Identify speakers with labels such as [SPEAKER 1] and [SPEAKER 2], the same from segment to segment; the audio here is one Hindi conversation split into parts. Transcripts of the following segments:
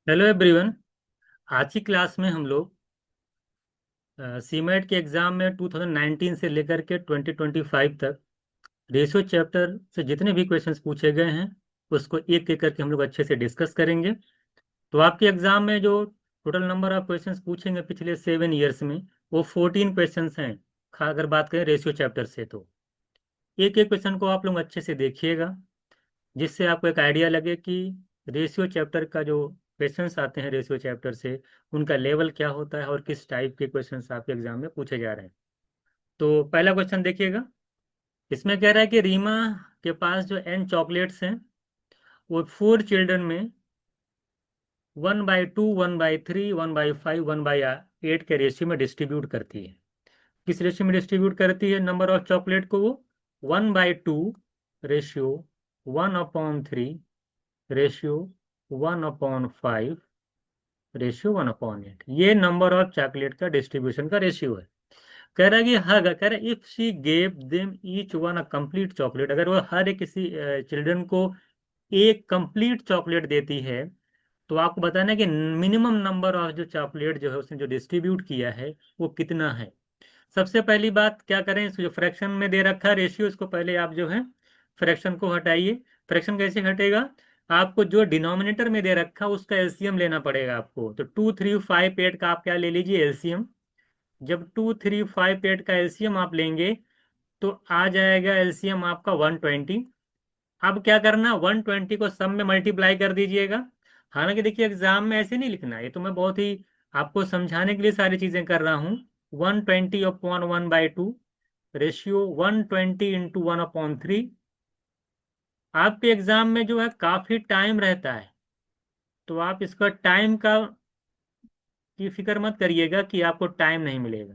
[SPEAKER 1] Hello everyone. आज की क्लास में हम लोग सीमेट के एग्ज़ाम में 2019 से लेकर के 2025 तक रेशियो चैप्टर से जितने भी क्वेश्चंस पूछे गए हैं उसको एक एक करके हम लोग अच्छे से डिस्कस करेंगे। तो आपके एग्ज़ाम में जो टोटल नंबर ऑफ क्वेश्चंस पूछेंगे पिछले 7 ईयर्स में वो 14 क्वेश्चंस हैं। अगर बात करें रेशियो चैप्टर से तो एक एक क्वेश्चन को आप लोग अच्छे से देखिएगा, जिससे आपको एक आइडिया लगे कि रेशियो चैप्टर का जो क्वेश्चंस आते हैं रेशियो चैप्टर से उनका लेवल क्या होता है और किस टाइप के क्वेश्चंस आपके एग्जाम में पूछे जा रहे हैं। तो पहला क्वेश्चन देखिएगा। इसमें कह रहा है कि रीमा के पास जो एन चॉकलेट्स हैं वो 4 चिल्ड्रन में 1/2, 1/3, 1/5, 1/8 के रेशियो में डिस्ट्रीब्यूट करती है। किस रेशियो में डिस्ट्रीब्यूट करती है नंबर ऑफ चॉकलेट को? वो 1/2 रेशियो 1/3 रेशियो 1/5 रेशियो 1/8, ये नंबर ऑफ चॉकलेट का डिस्ट्रीब्यूशन का रेशियो है। कह रहा है कि हर कह रहा है if she gave them each one a complete chocolate, अगर वो हर एक किसी चिल्ड्रन को एक कंप्लीट चॉकलेट देती है तो आपको बताना है कि मिनिमम नंबर ऑफ जो चॉकलेट जो है उसने जो डिस्ट्रीब्यूट किया है वो कितना है। सबसे पहली बात क्या करें, इसको जो फ्रैक्शन में दे रखा है रेशियो, इसको पहले आप जो है फ्रैक्शन को हटाइए। फ्रैक्शन कैसे हटेगा? आपको जो डिनोमिनेटर में दे रखा उसका एलसीएम लेना पड़ेगा आपको। तो 2358 का आप क्या ले लीजिए एलसीएम। जब 2358 का एलसीएम आप लेंगे तो आ जाएगा एलसीएम आपका 120। अब क्या करना, 120 को सब में मल्टीप्लाई कर दीजिएगा। हालांकि देखिए एग्जाम में ऐसे नहीं लिखना है, ये तो मैं बहुत ही आपको समझाने के लिए सारी चीजें कर रहा हूँ। 120/1/2 रेशियो 120 × 1/3। आपके एग्जाम में जो है काफी टाइम रहता है, तो आप इसका टाइम का की फिक्र मत करिएगा कि आपको टाइम नहीं मिलेगा।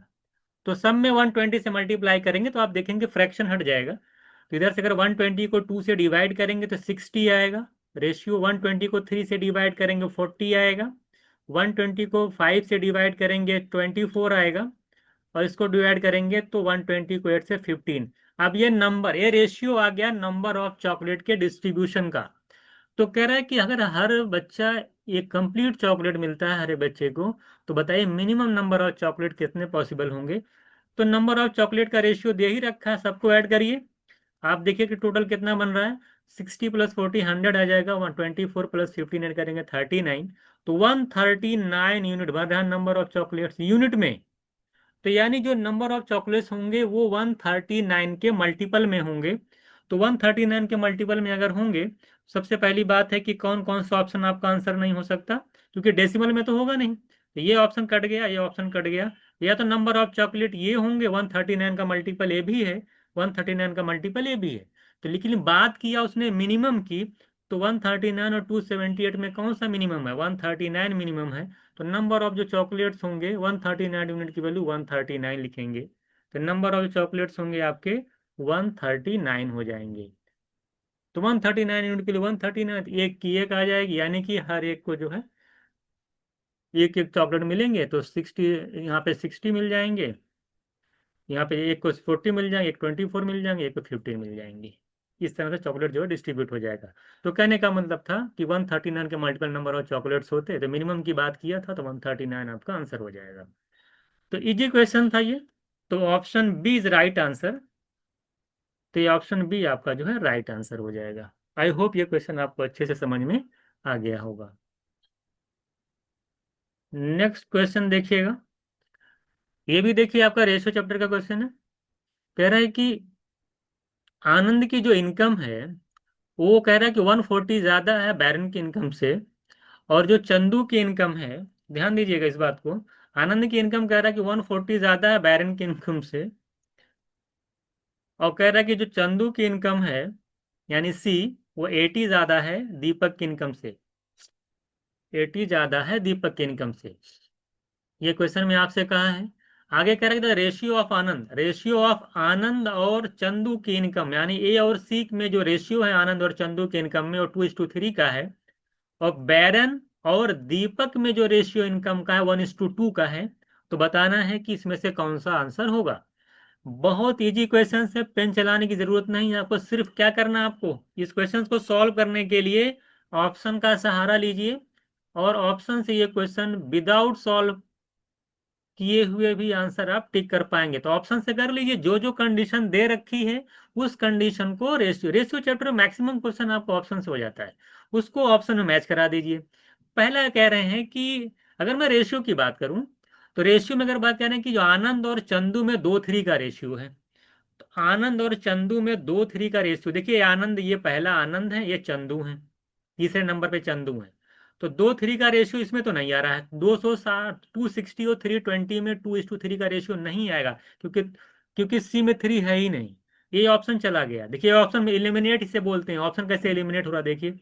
[SPEAKER 1] तो सब में 120 से मल्टीप्लाई करेंगे तो आप देखेंगे फ्रैक्शन हट जाएगा। तो इधर से अगर 120 को 2 से डिवाइड करेंगे तो 60 आएगा। रेशियो 120 को 3 से डिवाइड करेंगे 40 आएगा। 120 को 5 से डिवाइड करेंगे 24 आएगा। और इसको डिवाइड करेंगे तो 120 को 8 से 15। अब ये रेशियो आ गया नंबर ऑफ चॉकलेट के डिस्ट्रीब्यूशन का। तो कह रहा है कि अगर हर बच्चा एक कंप्लीट चॉकलेट मिलता है हर एक बच्चे को, तो बताइए मिनिमम नंबर ऑफ चॉकलेट कितने पॉसिबल होंगे। तो नंबर ऑफ चॉकलेट का रेशियो दे ही रखा है, सबको ऐड करिए। आप देखिए कि टोटल कितना बन रहा है। 60 + 40 100 आ जाएगा। 124 + 15 ऐड करेंगे 39। तो 139 यूनिट बन रहा है नंबर ऑफ चॉकलेट्स यूनिट में। तो यानी जो नंबर ऑफ चॉकलेट्स होंगे वो 139 के मल्टीपल में होंगे। तो 139 के मल्टीपल में अगर होंगे, सबसे पहली बात है कि कौन कौन सा ऑप्शन आपका आंसर नहीं हो सकता, क्योंकि डेसिमल में तो होगा नहीं। तो ये ऑप्शन कट गया, ये ऑप्शन कट गया। या तो नंबर ऑफ चॉकलेट ये होंगे, 139 का मल्टीपल ए भी है, 139 का मल्टीपल ए भी है। तो लेकिन बात किया उसने मिनिमम की, तो 139 और 278 में कौन सा मिनिमम है? 139 मिनिमम है। तो नंबर ऑफ जो चॉकलेट्स होंगे 139 यूनिट की वैल्यू 139 लिखेंगे। तो नंबर ऑफ चॉकलेट्स होंगे आपके 139 हो जाएंगे। तो 139 यूनिट के लिए 139 एक की एक आ जाएगी, यानी कि हर एक को जो है एक एक चॉकलेट मिलेंगे। तो 60 यहाँ पे 60 मिल जाएंगे, यहाँ पे एक को 40 मिल जाएंगे, एक 24 मिल जाएंगे, एक को 15 मिल जाएंगे। इस तरह से चॉकलेट जो है डिस्ट्रीब्यूट हो जाएगा। तो कहने का मतलब था कि 139 के मल्टीपल नंबर ऑफ चॉकलेट्स होते तो मिनिमम की बात किया था, तो 139 आपका आंसर हो जाएगा। तो इजी क्वेश्चन था ये। तो option B is right answer. तो ये ऑप्शन बी आपका जो है राइट आंसर हो जाएगा। आई होप ये क्वेश्चन आपको अच्छे से समझ में आ गया होगा। नेक्स्ट क्वेश्चन देखिएगा। ये भी देखिए आपका रेशियो चैप्टर का क्वेश्चन है। कह रहा है कि आनंद की जो इनकम है वो कह रहा है कि 140 ज्यादा है बैरन की इनकम से। और जो चंदू की इनकम है, ध्यान दीजिएगा इस बात को, आनंद की इनकम कह रहा है कि 140 ज्यादा है बैरन की इनकम से। और कह रहा है कि जो चंदू की इनकम है यानी सी, वो 80 ज्यादा है दीपक की इनकम से। 80 ज्यादा है दीपक की इनकम से। ये क्वेश्चन में आपसे कहा है। आगे कह रहा है रेशियो ऑफ आनंद और चंदू की इनकम, यानी ए और सी में जो रेशियो है आनंद और चंदू की इनकम में वो 2:3 का है। और बैरन और दीपक में जो रेशियो इनकम का है 1:2 का है। तो बताना है कि इसमें से कौन सा आंसर होगा। बहुत इजी क्वेश्चन है, पेन चलाने की जरूरत नहीं है आपको। सिर्फ क्या करना है आपको, इस क्वेश्चन को सॉल्व करने के लिए ऑप्शन का सहारा लीजिए। और ऑप्शन से ये क्वेश्चन विदाउट सॉल्व किए हुए भी आंसर आप टिक कर पाएंगे। तो ऑप्शन से कर लीजिए, जो जो कंडीशन दे रखी है उस कंडीशन को, रेशियो रेशियो चैप्टर में मैक्सिमम क्वेश्चन आपको ऑप्शन से हो जाता है, उसको ऑप्शन में मैच करा दीजिए। पहला कह रहे हैं कि अगर मैं रेशियो की बात करूं, तो रेशियो में अगर बात करें कि जो आनंद और चंदू में 2:3 का रेशियो है, तो आनंद और चंदू में 2:3 का रेशियो, देखिए आनंद, ये पहला आनंद है, ये चंदू है, तीसरे नंबर पे चंदू है। तो 2:3 का रेशियो इसमें तो नहीं आ रहा है, 260 260 और 320 में 2:3 का रेशियो नहीं आएगा, क्योंकि क्योंकि सी में 3 है ही नहीं। ये ऑप्शन चला गया। देखिए ऑप्शन में एलिमिनेट इसे बोलते हैं। ऑप्शन कैसे एलिमिनेट हो रहा है देखिए,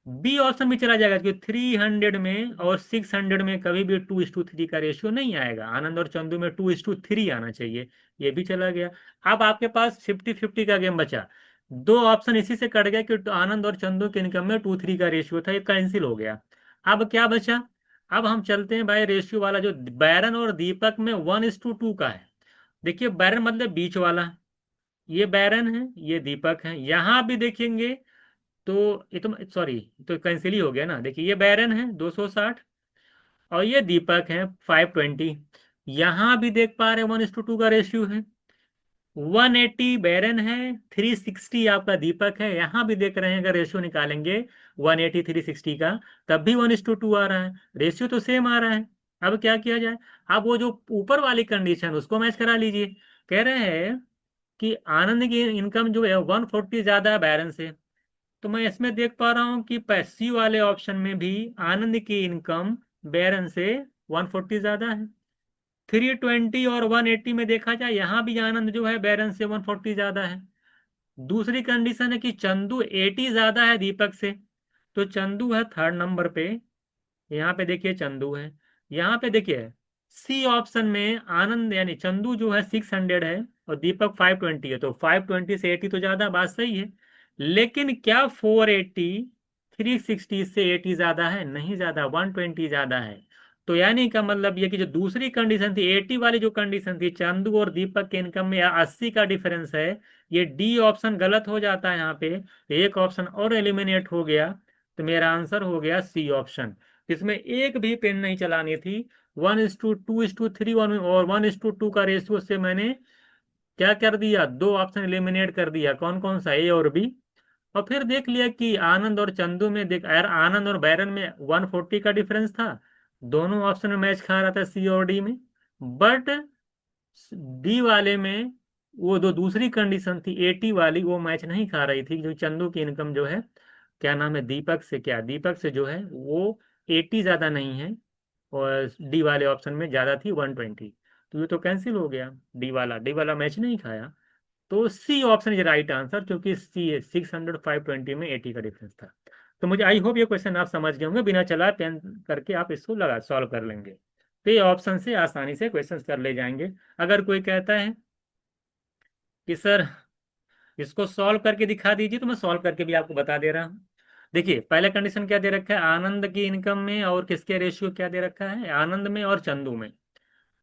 [SPEAKER 1] बी ऑप्शन भी चला जाएगा, क्योंकि 300 में और 600 में कभी भी 2:3 का रेशियो नहीं आएगा, आनंद और चंदू में 2:3 आना चाहिए, ये भी चला गया। अब आपके पास 50-50 का गेम बचा, दो ऑप्शन इसी से कट गया कि आनंद और चंदू के इनकम में 2:3 का रेशियो था, ये कैंसिल हो गया। अब क्या बचा, अब हम चलते हैं भाई रेशियो वाला, जो बैरन और दीपक में 1:2 का है। देखिए बैरन मतलब बीच वाला, ये बैरन है, ये दीपक है। यहां भी देखेंगे तो ये तो सॉरी, तो कैंसिल ही हो गया ना। देखिए ये बैरन है 260 और ये दीपक है 520। यहां भी देख पा रहे हैं 1:2 का रेशियो है। 180 बैरन है, 360 आपका दीपक है। यहां भी देख रहे हैं अगर रेशियो निकालेंगे 180 360 का, तब भी 1:2 आ रहा है, रेशियो तो सेम आ रहा है। अब क्या किया जाए, अब वो जो ऊपर वाली कंडीशन उसको मैच करा लीजिए। कह रहे हैं कि आनंद की इनकम जो है 140 ज्यादा है बैरन से। तो मैं इसमें देख पा रहा हूं कि सी वाले ऑप्शन में भी आनंद की इनकम बैरन से 140 ज्यादा है। 320 और 180 में देखा जाए, यहां भी आनंद जो है बैरन से 140 ज्यादा है। दूसरी कंडीशन है कि चंदू 80 ज्यादा है दीपक से, तो चंदू है थर्ड नंबर पे। यहाँ पे देखिए चंदू है। यहाँ पे देखिए सी ऑप्शन में आनंद यानी चंदू जो है 600 है और दीपक 520 है, तो 520 से 80 तो ज्यादा, बात सही है। लेकिन क्या 480 360 से 80 ज्यादा है? नहीं ज्यादा, 120 ज्यादा है। तो यानी का मतलब ये कि जो दूसरी कंडीशन थी 80 वाली, जो कंडीशन थी चंदू और दीपक के इनकम में 80 का डिफरेंस है, ये डी ऑप्शन गलत हो जाता है यहाँ पे। एक ऑप्शन और एलिमिनेट हो गया, तो मेरा आंसर हो गया सी ऑप्शन। इसमें एक भी पेन नहीं चलानी थी। 1:2:3 और 1:2 का रेशियो से मैंने क्या कर दिया, दो ऑप्शन एलिमिनेट कर दिया, कौन कौन सा, ए और बी। और फिर देख लिया कि आनंद और चंदू में देख यार, आनंद और बैरन में 140 का डिफरेंस था, दोनों ऑप्शन में मैच खा रहा था सी और डी में। बट डी वाले में वो जो दूसरी कंडीशन थी 80 वाली, वो मैच नहीं खा रही थी, जो चंदू की इनकम जो है, क्या नाम है, दीपक से, क्या दीपक से जो है वो 80 ज्यादा नहीं है, और डी वाले ऑप्शन में ज्यादा थी 120। तो ये तो कैंसिल हो गया, डी वाला मैच नहीं खाया। तो C option is right answer, क्योंकि सी 600 520 में 80 का डिफरेंस था। तो मुझे आई होप ये क्वेश्चन आप समझ गए होंगे, बिना चला पेन करके आप इसको लगा सॉल्व कर लेंगे। तो ये ऑप्शन से आसानी से क्वेश्चन कर ले जाएंगे। अगर कोई कहता है कि सर इसको सॉल्व करके दिखा दीजिए, तो मैं सॉल्व करके भी आपको बता दे रहा हूँ। देखिए पहला कंडीशन क्या दे रखा है, आनंद की इनकम में और किसके रेशियो क्या दे रखा है, आनंद में और चंदू में।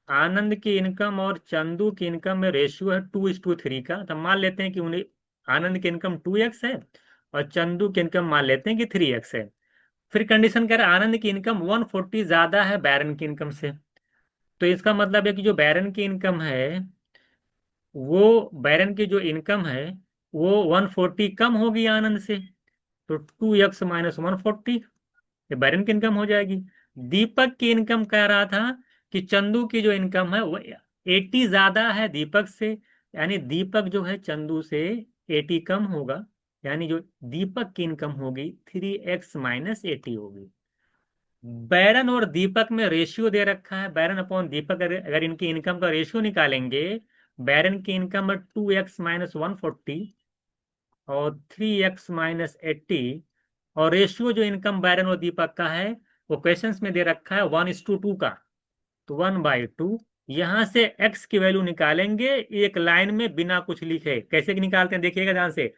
[SPEAKER 1] आनंद की इनकम और चंदू की इनकम में रेशियो है 2:3 का। तो मान लेते हैं कि उन्हें आनंद की इनकम 2x है और चंदू की इनकम मान लेते हैं कि 3x है। फिर कंडीशन कह रहा है आनंद की इनकम 140 ज्यादा है बैरन की इनकम से। तो इसका मतलब है कि जो बैरन की इनकम है, वो बैरन की जो इनकम है वो 140 कम होगी आनंद से, तो 2x - 140 ये बैरन की इनकम हो जाएगी। दीपक की इनकम कह रहा था कि चंदू की जो इनकम है वो 80 ज्यादा है दीपक से, यानी दीपक जो है चंदू से 80 कम होगा, यानी जो दीपक की इनकम होगी 3x - 80 होगी। बैरन और दीपक में रेशियो दे रखा है, बैरन अपॉन दीपक, अगर इनकी इनकम का रेशियो निकालेंगे, बैरन की इनकम है 2x - 140 और 3x - 80, और रेशियो जो इनकम बैरन और दीपक का है वो क्वेश्चंस में दे रखा है 1:2 का, तो 1/2। यहां से x की वैल्यू निकालेंगे एक लाइन में बिना कुछ लिखे। कैसे निकालते हैं देखिएगा ध्यान से,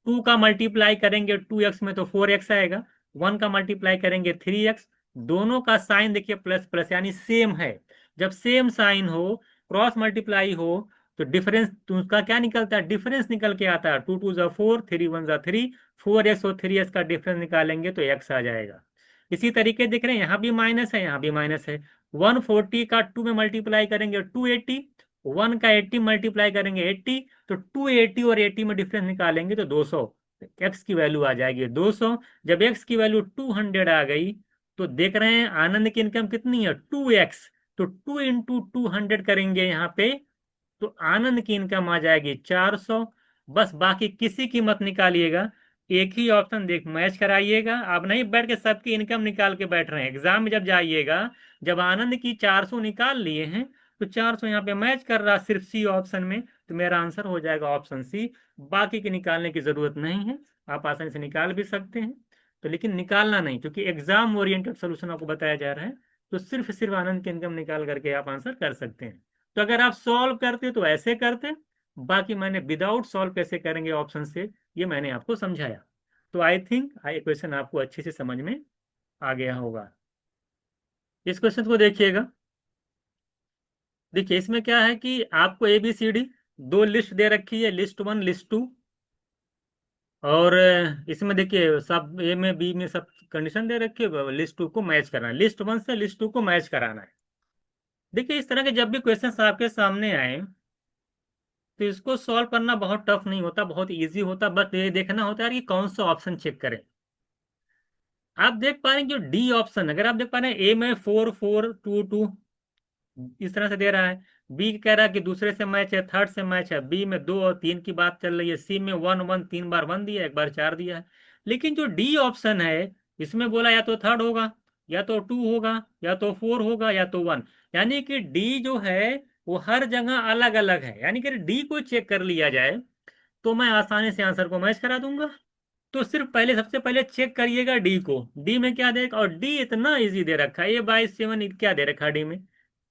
[SPEAKER 1] 2 का मल्टीप्लाई करेंगे 2x में तो 4x आएगा, 1 का मल्टीप्लाई करेंगे 3x, दोनों का साइन देखिए प्लस प्लस यानी सेम है। जब सेम साइन हो, क्रॉस मल्टीप्लाई हो, तो डिफरेंस तो उसका क्या निकलता है, डिफरेंस निकल के आता है, 2 2 ज़ा 4, 3 1 ज़ा 3, 4x और 3x का डिफरेंस निकालेंगे तो x आ जाएगा। इसी तरीके देख रहे हैं, यहाँ भी माइनस है, यहाँ भी माइनस है। 140 का 2 में मल्टीप्लाई करेंगे 280, 1 का 80 मल्टीप्लाई करेंगे 80, तो 280 और 80 में डिफरेंस निकालेंगे तो 200, एक्स की वैल्यू आ जाएगी 200। जब एक्स की वैल्यू 200 आ गई तो देख रहे हैं आनंद की इनकम कितनी है 2x, तो 2 इंटू 200 करेंगे यहाँ पे तो आनंद की इनकम आ जाएगी 400। बस बाकी किसी की मत निकालिएगा, एक ही ऑप्शन देख मैच कराइएगा। आप नहीं बैठ के सबकी इनकम निकाल के बैठ रहे हैं, एग्जाम में जब जाइएगा, जब आनंद की 400 निकाल लिए हैं तो 400 यहाँ पे मैच कर रहा सिर्फ सी ऑप्शन में, तो मेरा आंसर हो जाएगा ऑप्शन सी। बाकी के निकालने की जरूरत नहीं है, आप आसानी से निकाल भी सकते हैं। तो लेकिन निकालना नहीं, क्योंकि एग्जाम ओरिएंटेड सोल्यूशन आपको बताया जा रहा है, तो सिर्फ आनंद की इनकम निकाल करके आप आंसर कर सकते हैं। तो अगर आप सॉल्व करते तो ऐसे करते, बाकी मैंने विदाउट सॉल्व कैसे करेंगे ऑप्शन से, ये मैंने आपको समझाया। तो आई थिंक ये क्वेश्चन आपको अच्छे से समझ में आ गया होगा। इस क्वेश्चन को देखिएगा। देखिए इसमें क्या है कि आपको ABCD दो लिस्ट दे रखी है, लिस्ट 1 लिस्ट 2, और इसमें देखिए सब ए में बी में सब कंडीशन दे रखी है, लिस्ट 2 को मैच कराना है, लिस्ट 1 से लिस्ट 2 को मैच कराना है। देखिए इस तरह के जब भी क्वेश्चन आपके सामने आए तो इसको सॉल्व करना बहुत टफ नहीं होता, बहुत इजी होता, बट ये देखना होता है कि कौन सा ऑप्शन चेक करें। आप देख पा रहे हैं जो डी ऑप्शन, अगर आप देख पा रहे हैं ए में 4 4 2 2 इस तरह से दे रहा है, बी कह रहा है कि दूसरे से मैच है, थर्ड से मैच है, बी में 2 और 3 की बात चल रही है, सी में 1 1 3 बार 1 दिया, एक बार 4 दिया है। लेकिन जो डी ऑप्शन है इसमें बोला या तो थर्ड होगा, या तो 2 होगा, या तो 4 होगा, या तो 1, यानी कि डी जो है वो हर जगह अलग अलग है। यानी कि डी को चेक कर लिया जाए तो मैं आसानी से आंसर को मैच करा दूंगा। तो सिर्फ पहले सबसे पहले चेक करिएगा डी को, डी में क्या देगा, और डी इतना इजी दे रखा है, A/7 क्या दे रखा है डी में,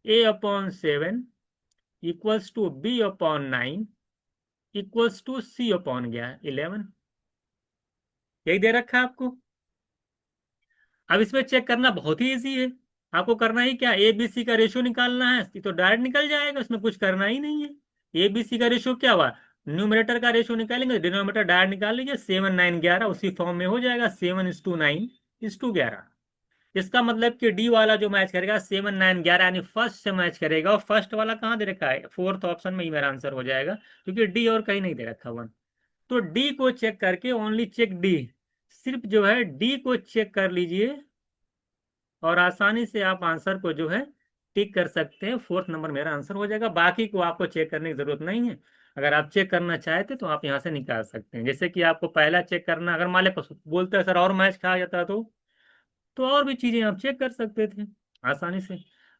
[SPEAKER 1] A/7 equals to B/9 equals to C/11, यही दे रखा है आपको। अब इसमें चेक करना बहुत ही इजी है, आपको करना ही क्या, ABC का रेशियो निकालना है, ये तो डायरेक्ट निकल जाएगा, इसमें कुछ करना ही नहीं है। ABC का रेशियो क्या हुआ, न्यूमरेटर का रेशियो निकालेंगे, डिनोमिनेटर डायरेक्ट निकाल लीजिए, 7 9 11 उसी फॉर्म में हो जाएगा, 7:9:11। इसका मतलब कि डी वाला जो मैच करेगा 7 9 11 यानी फर्स्ट से मैच करेगा, और फर्स्ट वाला कहाँ दे रखा है, फोर्थ ऑप्शन में ही मेरा आंसर हो जाएगा, क्योंकि डी और कहीं नहीं दे रखा 1। तो डी को चेक करके, ओनली चेक डी, सिर्फ जो है डी को चेक कर लीजिए और आसानी से आप आंसर को जो है टिक कर सकते हैं, फोर्थ नंबर मेरा आंसर हो जाएगा। बाकी को आपको चेक करने की जरूरत नहीं है, अगर आप चेक करना चाहते तो आप यहाँ से निकाल सकते हैं। जैसे कि आपको पहला चेक करना, अगर मान लें बोलते हैं सर और मैच खा जाता तो और भी चीजें आप चेक कर सकते थे आसानी से।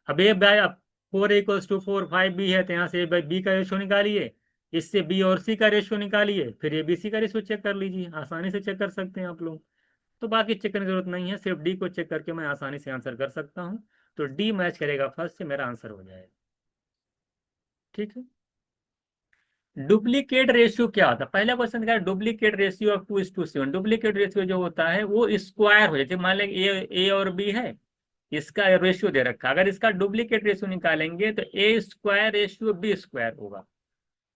[SPEAKER 1] अब ये बाय, अब 4 = 4 5B है, तो यहाँ से बी का रेशियो निकालिए, इससे बी और सी का रेशियो निकालिए, फिर ABC का रेशियो चेक कर लीजिए, आसानी से चेक कर सकते हैं आप लोग। तो बाकी चेक करने की जरूरत नहीं है, सिर्फ डी को चेक करके मैं आसानी से आंसर कर सकता हूँ। तो डी मैच करेगा फर्स्ट से, मेरा आंसर हो जाएगा। ठीक है। डुप्लीकेट रेशियो क्या होता है, पहला क्वेश्चन क्या है, duplicate ratio of 2:7। Duplicate ratio जो होता है वो स्क्वायर हो जाती है, मान लें ए और बी है, इसका रेशियो दे रखा, अगर इसका डुप्लीकेट रेशियो निकालेंगे तो A² रेशियो B² होगा।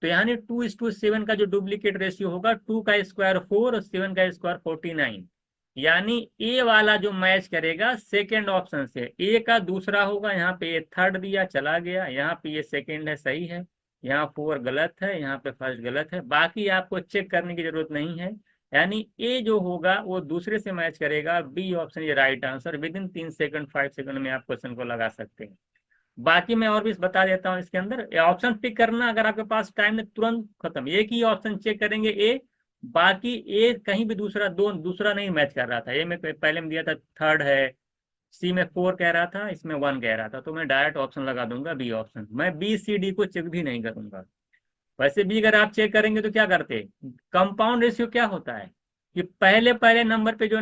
[SPEAKER 1] तो यानी 2:7 का जो डुप्लीकेट रेशियो होगा, 2 का स्क्वायर 4 और 7 का स्क्वायर 49, यानी ए वाला जो मैच करेगा सेकेंड ऑप्शन से, ए का दूसरा होगा, यहाँ पे ये थर्ड दिया चला गया, यहाँ पे ये सेकेंड है सही है, यहाँ 4 गलत है, यहाँ पे फर्स्ट गलत है, बाकी आपको चेक करने की जरूरत नहीं है। यानी ए जो होगा वो दूसरे से मैच करेगा, बी ऑप्शन ये right answer, with in 3 second 5 second में आप क्वेश्चन को लगा सकते हैं। बाकी मैं और भी बता देता हूँ, इसके अंदर ऑप्शन पिक करना, अगर आपके पास टाइम में तुरंत खत्म, एक ही ऑप्शन चेक करेंगे ए, बाकी ए कहीं भी दूसरा नहीं मैच कर रहा था, ए में पहले में दिया था थर्ड है, सी में 4 कह रहा था, इसमें 1 कह रहा था, तो मैं डायरेक्ट ऑप्शन लगा दूंगा बी ऑप्शन, मैं B C D को चेक भी नहीं करूंगा। वैसे भी अगर आप चेक करेंगे तो क्या करते, कंपाउंड रेशियो क्या होता है कि पहले पहले नंबर पे जो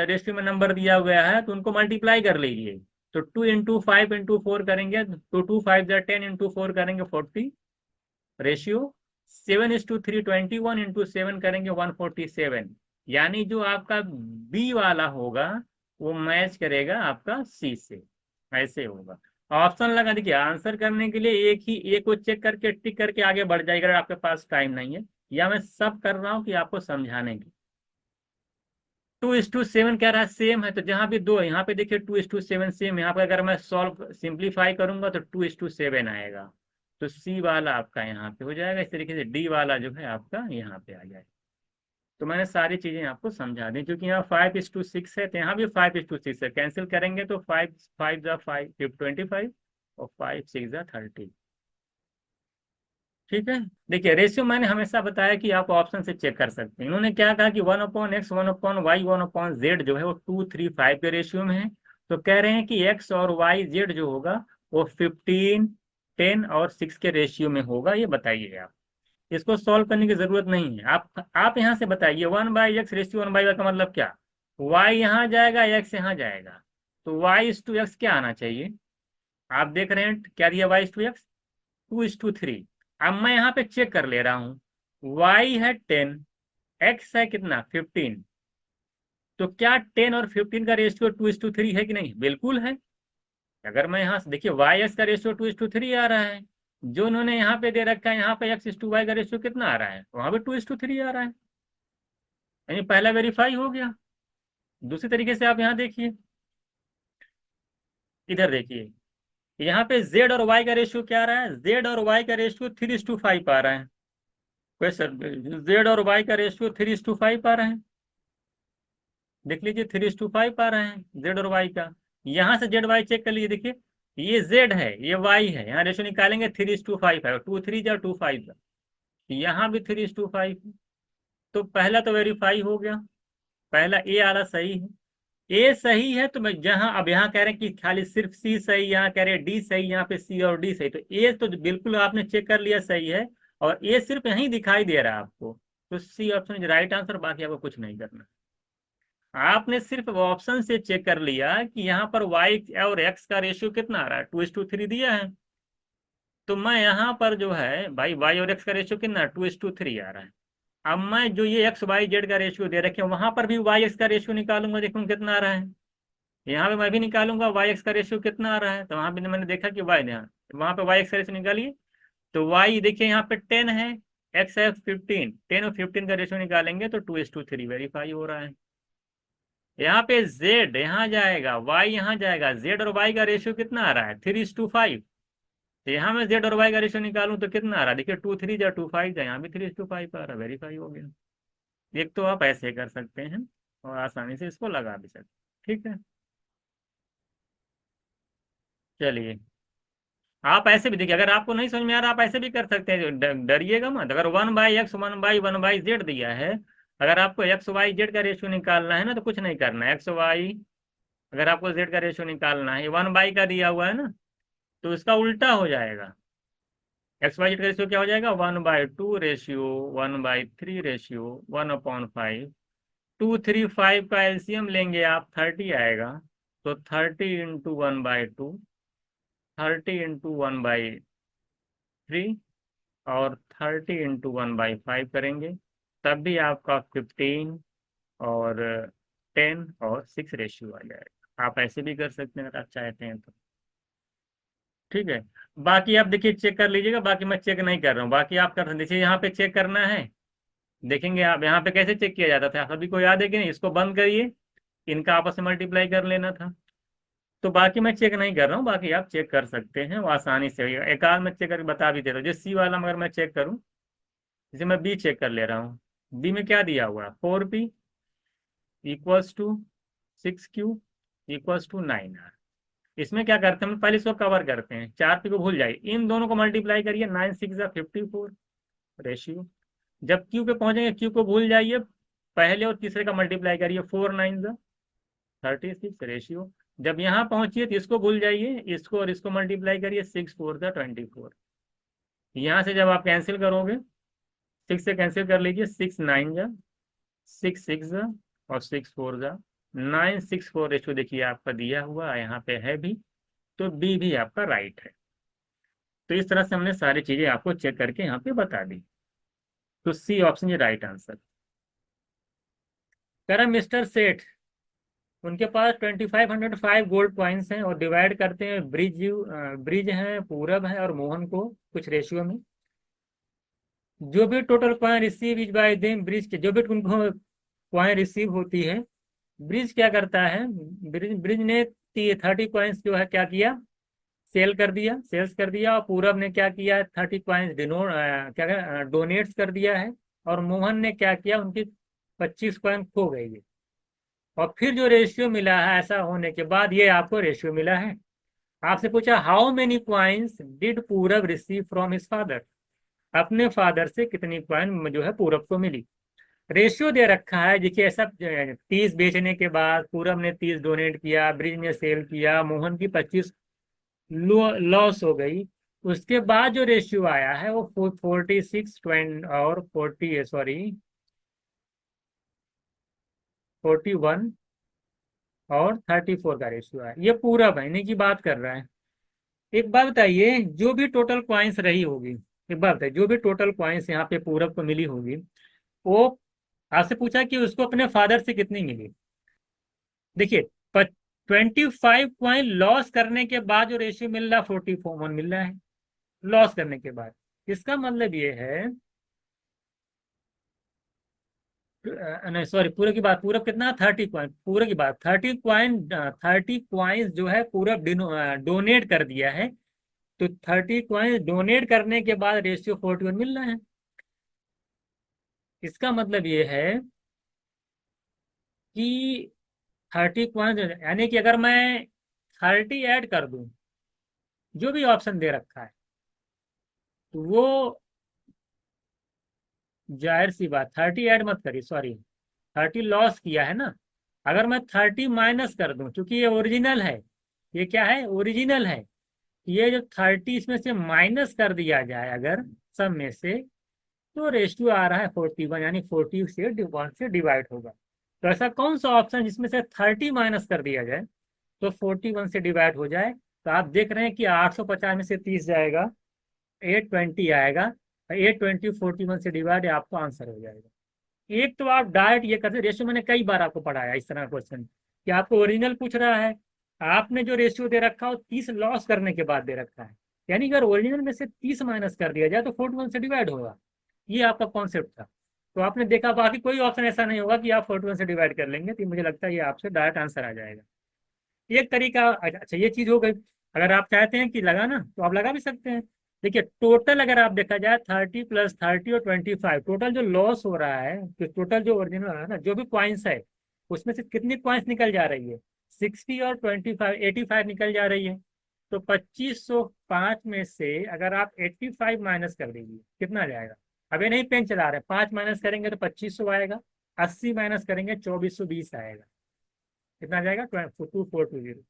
[SPEAKER 1] रेशियो में नंबर दिया गया है तो उनको मल्टीप्लाई कर लीजिए, तो 2 × 5 × 4 करेंगे तो 2 5 10 × 4 करेंगे 40 रेशियो, 7:3 21 × 7 करेंगे 147, यानी जो आपका बी वाला होगा वो मैच करेगा आपका सी से, ऐसे होगा। ऑप्शन लगा, देखिए आंसर करने के लिए एक ही ए को चेक करके टिक करके आगे बढ़ जाएगा अगर आपके पास टाइम नहीं है, या मैं सब कर रहा हूं कि आपको समझाने की। 2:7 कह रहा है, सेम है, तो जहां भी दो है यहाँ पे देखिए 2:7 सेम, यहाँ पे अगर मैं सॉल्व सिंप्लीफाई करूंगा तो 2:7 आएगा। तो सी वाला आपका यहाँ पे हो जाएगा, इस तरीके से डी वाला जो है आपका यहाँ पे आ जाएगा। तो मैंने सारी चीजें आपको समझा दी, क्योंकि यहाँ 5:6 है तो यहाँ भी 5:6 है, कैंसिल करेंगे तो 5 5 जा 5 25 और 5 6 जा 30। ठीक है। देखिए रेशियो मैंने हमेशा बताया कि आप ऑप्शन से चेक कर सकते हैं। इन्होंने क्या कहा कि 1/x 1/y 1/z जो है वो 2:3:5 के रेशियो में है। तो कह रहे हैं कि x और y z जो होगा वो 15 10 और 6 के रेशियो में होगा। ये बताइए आप, इसको सॉल्व करने की जरूरत नहीं है। आप यहाँ से बताइए 1/x रेशियो 1/y का मतलब क्या, y यहाँ जाएगा x यहाँ जाएगा, तो y/x क्या आना चाहिए। आप देख रहे हैं क्या दिया, y/x 2:3। अब मैं यहाँ पे चेक कर ले रहा हूँ, y है 10, x है कितना 15, तो क्या 10 और 15 का रेशियो 2:3 है कि नहीं, बिल्कुल है। अगर मैं यहाँ से देखिए y का रेशियो 2:3 आ रहा है, जो उन्होंने यहाँ पे दे रखा है यहाँ पे x/y का रेशियो कितना आ रहा है, वहां पे 2:3 आ रहा है, यानी पहला वेरीफाई हो गया। दूसरी तरीके से आप यहाँ देखिए, इधर देखिए, यहाँ पे z और y का रेशियो क्या आ रहा है, z और y का रेशियो 3:5 आ रहा है। क्वेश्चन, z और y का रेशियो 3:5 आ रहा है, देख लीजिए 3:5 आ रहा है z और y का। यहाँ से जेड वाई चेक कर लीजिए, देखिए ये z है ये y है, यहाँ रेशियो निकालेंगे 3:5 है, 2 3 जा 2 5, यहाँ भी 3:5। तो पहला तो वेरीफाई हो गया, पहला ए आला सही है। ए सही है तो मैं जहां अब यहाँ कह रहे हैं कि खाली सिर्फ सी सही, यहाँ कह रहे हैं डी सही, यहाँ पे सी और डी सही, तो ए तो बिल्कुल आपने चेक कर लिया सही है, और ए सिर्फ यहीं दिखाई दे रहा है आपको, तो C option is right answer. बाकी आपको कुछ नहीं करना, आपने सिर्फ ऑप्शन से चेक कर लिया कि यहाँ पर वाई और एक्स का रेशियो कितना आ रहा है, 2:3 दिया है, तो मैं यहाँ पर जो है भाई वाई और एक्स का रेशियो कितना 2:3 आ रहा है। अब मैं जो ये एक्स वाई जेड का रेशियो दे रखे हैं वहां पर भी वाई एक्स का रेशियो निकालूंगा, देखूंगा कितना आ रहा है। यहाँ पे मैं भी निकालूंगा वाई एक्स का रेशियो कितना आ रहा है, तो वहां पे मैंने देखा कि वाई, यहाँ वहां पे वाई एक्स का रेशियो निकालिए, तो वाई देखिए यहाँ पे 10 है, एक्स है 15, 10 और 15 का रेशियो निकालेंगे तो 2:3 वेरीफाई हो रहा है। यहाँ पे z यहाँ जाएगा, y यहाँ जाएगा, z और y का रेशियो कितना आ रहा है 3:5, तो यहाँ में z और y का रेशियो निकालूं तो कितना आ रहा है, देखिए 2 3 जा 2 5 यहाँ भी 3:5 आ रहा है, वेरीफाई हो गया। एक तो आप ऐसे कर सकते हैं और आसानी से इसको लगा भी सकते हैं। ठीक है, चलिए आप ऐसे भी देखिए, अगर आपको नहीं समझ में आ रहा आप ऐसे भी कर सकते हैं, डरिएगा मत। अगर 1/x 1/1/z दिया है, अगर आपको एक्स वाई जेड का रेशियो निकालना है ना तो कुछ नहीं करना है, एक्स वाई अगर आपको जेड का रेशियो निकालना है, 1/, का दिया हुआ है ना, तो इसका उल्टा हो जाएगा, एक्स वाई जेड का रेशियो क्या हो जाएगा 1/2 रेशियो 1/3 रेशियो 1/5, 2 3 5 का एलसीएम लेंगे आप 30 आएगा, तो 30 × 1/2, 30 × 1/3 और 30 × 1/5 करेंगे, तब भी आपका 15 और 10 और 6 रेशियो आ जाएगा। आप ऐसे भी कर सकते हैं अगर आप चाहते हैं तो। ठीक है, बाकी आप देखिए चेक कर लीजिएगा, बाकी मैं चेक नहीं कर रहा हूँ, बाकी आप कर देखिए यहाँ पे चेक करना है। देखेंगे आप यहाँ पे कैसे चेक किया जाता था, सभी को याद है कि नहीं, इसको बंद करिए, इनका आपस में मल्टीप्लाई कर लेना था। तो बाकी मैं चेक नहीं कर रहा हूँ, बाकी आप चेक कर सकते हैं, वो आसानी से होगा। एक आध मैं चेक करके बता भी देता हूँ, जैसे सी वाला मगर मैं चेक करूँ, जैसे मैं बी चेक कर ले रहा हूँ, बी में क्या दिया हुआ है 4p equals to 6q equals to 9r। इसमें क्या करते हैं, हम पहले इसको कवर करते हैं, 4p को भूल जाइए, इन दोनों को मल्टीप्लाई करिए, 9 6 54 रेशियो। जब क्यू पे पहुंचेंगे क्यू को भूल जाइए, पहले और तीसरे का मल्टीप्लाई करिए, 4 9 36 रेशियो। जब यहाँ पहुंचिए तो इसको भूल जाइए, इसको और इसको मल्टीप्लाई करिए, 6 4 24। यहाँ से जब आप कैंसिल करोगे, 6 से कैंसिल कर लीजिए, 6 9 6 6 और 6 4 9 6 4 रेशियो देखिए आपका दिया हुआ यहाँ पे है भी, तो बी भी आपका राइट है। तो इस तरह से हमने सारी चीजें आपको चेक करके यहाँ पे बता दी, तो सी ऑप्शन ये राइट आंसर। कह रहा मिस्टर सेठ, उनके पास 2505 गोल्ड कॉइन्स हैं और डिवाइड करते हैं ब्रिज हैं, पूरब है और मोहन को कुछ रेशियो में। जो भी total coin receive is by them bridge के, जो भी उनको कॉइन रिसीव होती है ब्रिज क्या करता है, ब्रिज ब्रिज ने 30 कॉइन्स जो है क्या किया, सेल्स कर दिया, और पूरब ने क्या किया, 30 कॉइन्स क्या डोनेट्स कर दिया है, और मोहन ने क्या किया, उनकी 25 कॉइन खो गई है। और फिर जो रेशियो मिला है, ऐसा होने के बाद ये आपको रेशियो मिला है। आपसे पूछा हाउ मेनी कॉइन्स डिड पूरब रिसीव फ्रॉम हिज फादर, अपने फादर से कितनी कॉइन जो है पूरब को मिली। रेशियो दे रखा है, देखिए सब 30 बेचने के बाद पूरब ने 30 डोनेट किया, ब्रिज ने सेल किया, मोहन की 25 लॉस हो गई। उसके बाद जो रेशियो आया है वो 46 और 40 सॉरी 41 और 34 का रेशियो है। ये पूरा महीने की बात कर रहा है। एक बात बताइए, जो भी टोटल क्वाइंस रही होगी, एक बात बताइए, जो भी टोटल क्वाइंस यहाँ पे पूरब को मिली होगी, वो आपसे पूछा कि उसको अपने फादर से कितनी मिली। देखिए 25 कॉइन लॉस करने के बाद जो रेशियो मिल रहा है 44 मिल रहा है, लॉस करने के बाद। इसका मतलब ये है नहीं सॉरी, पूरे की बात, पूरब कितना 30 कॉइन, पूरे की बात 30 कॉइन जो है पूरब डोनेट कर दिया है। तो 30 कॉइन डोनेट करने के बाद रेशियो 41 मिल रहा है। इसका मतलब ये है कि 30 कॉइन यानी कि अगर मैं 30 ऐड कर दूं, जो भी ऑप्शन दे रखा है, तो वो जाहिर सी बात 30 ऐड मत करिए, सॉरी 30 लॉस किया है ना। अगर मैं 30 माइनस कर दूं, क्योंकि ये ओरिजिनल है, ये क्या है, ओरिजिनल है, ये जो 30 इसमें से माइनस कर दिया जाए अगर सब में से, तो रेशियो आ रहा है 41, यानी 40 से 1 से डिवाइड होगा। तो ऐसा कौन सा ऑप्शन जिसमें से 30 माइनस कर दिया जाए तो 41 से डिवाइड हो जाए। तो आप देख रहे हैं कि 850 में से 30 जाएगा, 820 आएगा, 820 41 से डिवाइड, आपको आंसर हो जाएगा। एक तो आप डायरेक्ट ये करते, रेशियो मैंने कई बार आपको पढ़ाया इस तरह का क्वेश्चन, कि आपको ओरिजिनल पूछ रहा है, आपने जो रेशियो दे रखा हो 30 लॉस करने के बाद दे रखा है, यानी अगर ओरिजिनल में से 30 माइनस कर दिया जाए तो 41 से डिवाइड होगा। ये आपका कॉन्सेप्ट था। तो आपने देखा, बाकी कोई ऑप्शन ऐसा नहीं होगा कि आप 41 से डिवाइड कर लेंगे, तो मुझे लगता है ये आपसे डायरेक्ट आंसर आ जाएगा। एक तरीका, अच्छा ये चीज हो गई। अगर आप चाहते हैं कि लगाना तो आप लगा भी सकते हैं। देखिए टोटल अगर आप देखा जाए 30 प्लस 30 और 25, टोटल जो लॉस हो रहा है, तो टोटल जो ओरिजिनल है ना, जो भी कॉइन्स है, उसमें से कितनी कॉइन्स निकल जा रही है, 60 और 25, 85 निकल जा रही है। तो 2505 में से अगर आप 85 माइनस कर दीजिए, कितना आ जाएगा। अब ये नहीं पेन चला रहे, 5 माइनस करेंगे तो 2500 आएगा, 80 माइनस करेंगे 2420 आएगा। कितना आ जाएगा, 2420।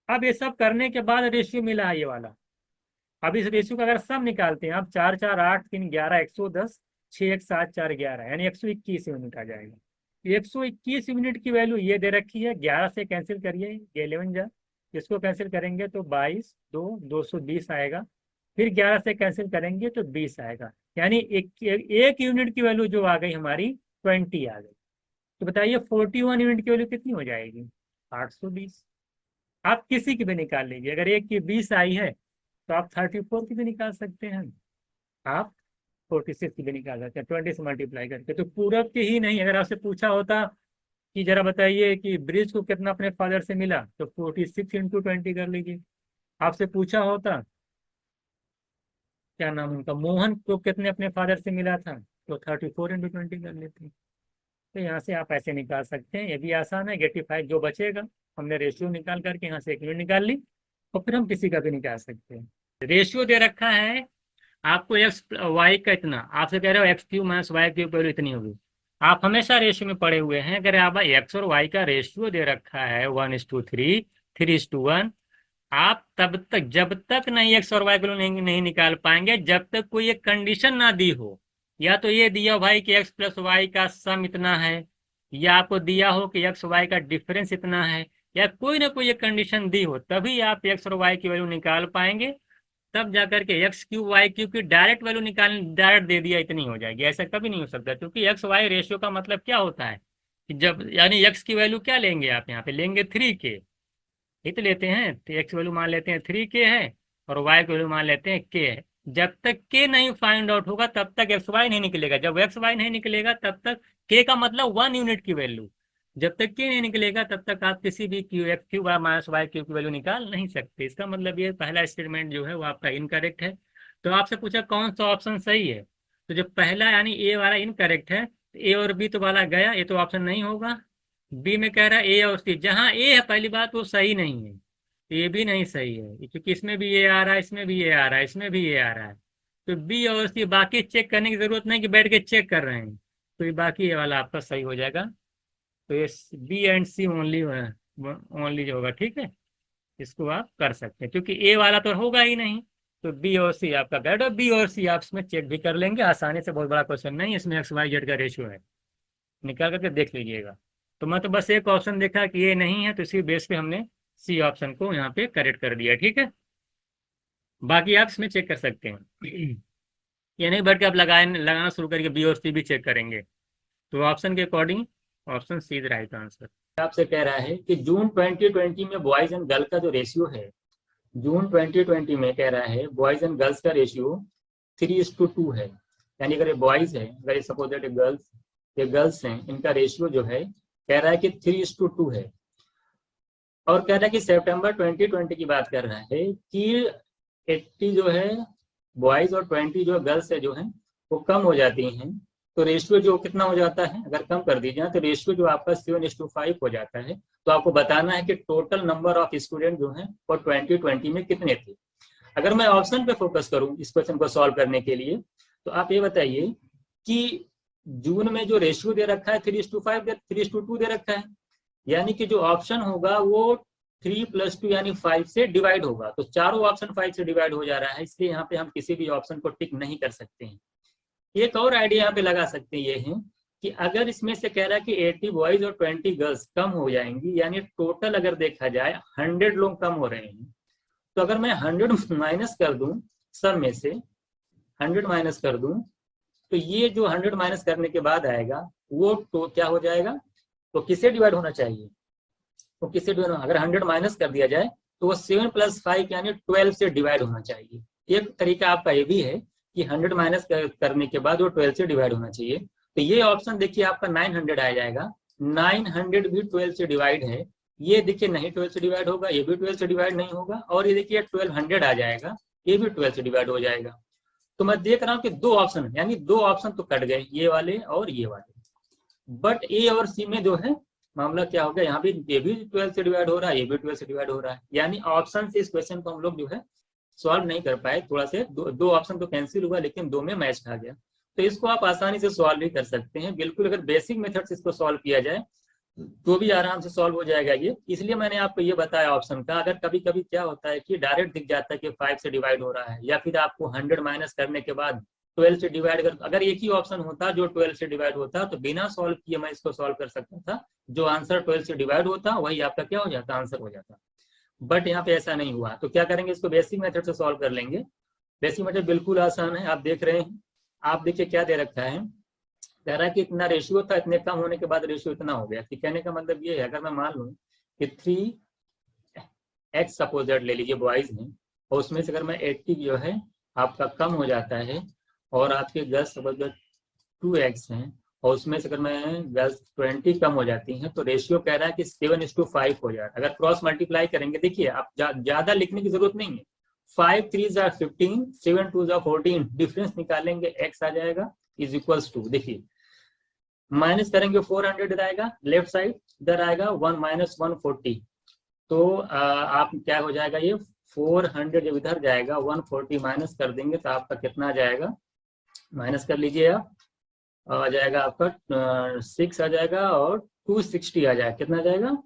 [SPEAKER 1] अब ये सब करने के बाद रेशियो मिला है ये वाला। अब इस रेशियो का अगर सब निकालते हैं आप, 4 4 8 3 11 110, 6 1 7 4 11, यानी 121 यूनिट आ जाएगा। 121 यूनिट की वैल्यू ये दे रखी है, 11 से कैंसिल करिए, ये 11 जा, इसको कैंसिल करेंगे तो 22 2 220 आएगा, फिर 11 से कैंसिल करेंगे तो 20 आएगा, यानी एक यूनिट की वैल्यू जो आ गई हमारी 20 आ गई। तो बताइए 41 यूनिट की वैल्यू कितनी हो जाएगी, 820। आप किसी की भी निकाल लीजिए, अगर एक की 20 आई है तो आप 34 की भी निकाल सकते हैं, आप 46 की भी निकाल सकते हैं 20 से मल्टीप्लाई करके। तो पूरब की ही नहीं, अगर आपसे पूछा होता कि जरा बताइए कि ब्रिज को कितना अपने फादर से मिला, तो 46 इंटू 20 कर लीजिए। आपसे पूछा होता क्या नाम उनका, मोहन को कितने अपने फादर से मिला था, तो 34 इंटू 20 कर लेते हैं। तो यहाँ से आप ऐसे निकाल सकते हैं, ये भी आसान है। 85 जो बचेगा, हमने रेशियो निकाल करके यहाँ से एक यूनिट निकाल ली, और फिर हम किसी का भी निकाल सकते हैं। रेशियो दे रखा है आपको, एक्स वाई का इतना, आपसे कह रहे हो X Q minus Y Q value इतनी होगी। आप हमेशा रेशियो में पड़े हुए हैं, अगर आप एक्स और वाई का रेशियो दे रखा है 1:3, 3:1, आप तब तक, जब तक नहीं एक्स और वाई को नहीं निकाल पाएंगे, जब तक कोई एक कंडीशन ना दी हो। या तो ये दिया हो भाई कि एक्स प्लस वाई का सम इतना है, या आपको दिया हो कि एक्स वाई का डिफरेंस इतना है, या कोई ना कोई एक कंडीशन दी हो, तभी आप एक्स और वाई की वैल्यू निकाल पाएंगे। तब जाकर के एक्स क्यू वाई क्यू की डायरेक्ट वैल्यू निकाल, डायरेक्ट दे दिया इतनी हो जाएगी, ऐसा कभी नहीं हो सकता। क्योंकि एक्स वाई रेशियो का मतलब क्या होता है कि जब, यानी एक्स की वैल्यू क्या लेंगे आप, यहाँ पे लेंगे 3 के, हित लेते हैं, तो एक्स वैल्यू मान लेते हैं 3 के है, और वाई की वैल्यू मान लेते हैं के है। जब तक के नहीं फाइंड आउट होगा तब तक एक्स वाई नहीं निकलेगा, जब एक्स वाई नहीं निकलेगा तब तक के का मतलब 1 यूनिट की वैल्यू। जब तक के नहीं निकलेगा तब तक आप किसी भी Q X Q bar minus Y Q की वैल्यू निकाल नहीं सकते। इसका मतलब ये पहला स्टेटमेंट जो है वो आपका इनकरेक्ट है। तो आपसे पूछा कौन सा ऑप्शन सही है, तो जब पहला यानी ए वाला इनकरेक्ट है तो ए और बी तो वाला गया, ये तो ऑप्शन नहीं होगा। बी में कह रहा है ए और सी, जहां ए है पहली बात वो सही नहीं है, तो ये भी नहीं सही है क्योंकि इसमें भी ये आ रहा है, इसमें भी ये आ रहा है, इसमें भी ये आ रहा है। तो बी और सी बाकी चेक करने की जरूरत नहीं कि बैठ के चेक कर रहे हैं, तो ये बाकी ये वाला आपका सही हो जाएगा। तो ये B and C only only जो होगा, ठीक है, इसको आप कर सकते हैं क्योंकि ए वाला तो होगा ही नहीं। तो बी और सी आपका करेक्ट, और बी और सी आप इसमें चेक भी कर लेंगे आसानी से, बहुत बड़ा क्वेश्चन नहीं, इसमें एक्स वाई जेड का रेशियो है, निकाल करके देख लीजिएगा। तो मैं तो बस एक ऑप्शन देखा कि ये नहीं है, तो इसी बेस पे हमने सी ऑप्शन को यहाँ पे करेक्ट कर दिया, ठीक है। बाकी आप इसमें चेक कर सकते हैं। ये नहीं बैठ के आप लगाना शुरू करके बी और सी भी चेक करेंगे। तो ऑप्शन के according option C is right answer. आपसे कह रहा है कि जून 2020 में बॉयज एंड गर्ल का जो रेशियो है, जून 2020 में कह रहा है बॉयज एंड गर्ल्स का रेशियो 3:2 है। यानी अगर ये बॉयज है, अगर सपोज दैट ये गर्ल्स हैं, इनका रेशियो जो है कह रहा है कि 3:2 है। और कह रहा है कि सितंबर 2020 की बात कर रहा है कि 80 जो है बॉयज और 20 जो गर्ल्स है जो है वो कम हो जाती हैं, तो रेशियो जो कितना हो जाता है, अगर कम कर दीजिए तो रेशियो जो आपका 7:5 हो जाता है। तो आपको बताना है कि टोटल नंबर ऑफ स्टूडेंट जो है वो 2020 में कितने थे। अगर मैं ऑप्शन पे फोकस करूं इस क्वेश्चन को सॉल्व करने के लिए, तो आप ये बताइए कि जून में जो रेशियो दे रखा है 3:5 3:2 दे रखा है, यानी कि जो ऑप्शन होगा वो 3 + 2 यानी 5 से डिवाइड होगा। तो चारों ऑप्शन 5 से डिवाइड हो जा रहा है, इसलिए यहाँ पे हम किसी भी ऑप्शन को टिक नहीं कर सकते हैं। एक और आइडिया यहाँ पे लगा सकते हैं, ये है कि अगर इसमें से कह रहा है कि 80 बॉयज और 20 गर्ल्स कम हो जाएंगी, यानी टोटल अगर देखा जाए 100 लोग कम हो रहे हैं, तो अगर मैं 100 माइनस कर दूं, सब में से 100 माइनस कर दूं, तो ये जो 100 माइनस करने के बाद आएगा वो तो क्या हो जाएगा, तो किससे डिवाइड होना चाहिए, तो किससे डिवाइड, अगर 100 माइनस कर दिया जाए तो वो 7 + 5 यानी 12 से डिवाइड होना चाहिए। एक तरीका आपका ये भी है कि 100 माइनस करने के बाद वो 12 से डिवाइड होना चाहिए। तो ये ऑप्शन देखिए आपका 900 आ जाएगा, 900 भी 12 से डिवाइड है। ये देखिए नहीं 12 से डिवाइड होगा, ये भी 12 से डिवाइड नहीं होगा, और ये देखिए 1200 आ जाएगा, ये भी 12 से डिवाइड हो जाएगा। तो मैं देख रहा हूँ कि दो ऑप्शन, यानी दो ऑप्शन तो कट गए, ये वाले और ये वाले। बट ए और सी में जो है मामला क्या हो गया, यहाँ भी ये भी 12 से डिवाइड हो रहा है, ये भी 12 से डिवाइड हो रहा है, यानी ऑप्शन से इस क्वेश्चन को हम लोग जो है सॉल्व नहीं कर पाए। थोड़ा से दो ऑप्शन तो कैंसिल हुआ, लेकिन दो में मैच खा गया। तो इसको आप आसानी से सॉल्व भी कर सकते हैं, बिल्कुल अगर बेसिक मेथड से इसको सॉल्व किया जाए तो भी आराम से सॉल्व हो जाएगा ये। इसलिए मैंने आपको ये बताया ऑप्शन का। अगर कभी कभी क्या होता है कि डायरेक्ट दिख जाता है कि 5 से डिवाइड हो रहा है, या फिर आपको 100 माइनस करने के बाद 12 से डिवाइड कर, अगर एक ही ऑप्शन होता जो 12 से डिवाइड होता तो बिना सॉल्व किए मैं इसको सॉल्व कर सकता था, जो आंसर 12 से डिवाइड होता वही आपका क्या हो जाता, आंसर हो जाता। बट यहाँ पे ऐसा नहीं हुआ, तो क्या करेंगे, इसको बेसिक मेथड से सॉल्व कर लेंगे। बेसिक मेथड बिल्कुल आसान है, आप देख रहे हैं। आप देखिए क्या दे रखा है, कह रहा है कि इतना रेशियो था, इतने कम होने के बाद रेशियो इतना हो गया। कि कहने का मतलब ये है, अगर मैं मान लूँ कि 3x सपोज दैट ले लीजिए बॉयज में, और उसमें से अगर मैं 80 जो है आपका कम हो जाता है, और आपके गर्ल्स सपोज दैट 2x हैं, और उसमें से अगर मैं गर्ल्स 20 कम हो जाती हैं, तो रेशियो कह रहा है कि 7:5 हो जाता है। अगर क्रॉस मल्टीप्लाई करेंगे, देखिए आप ज्यादा लिखने की जरूरत नहीं है, 5 3 are 15, 7 2 are 14, डिफरेंस निकालेंगे x आ जाएगा इज इक्वल्स टू, देखिए माइनस करेंगे 400 इधर आएगा, लेफ्ट साइड इधर आएगा 1 - 140, तो आप क्या हो जाएगा, ये 400 जब इधर जाएगा 140 माइनस कर देंगे तो आपका कितना आ जाएगा, माइनस कर लीजिए आप, आ जाएगा आपका 6 आ जाएगा, और 260 आ जाएगा, कितना आ जाएगा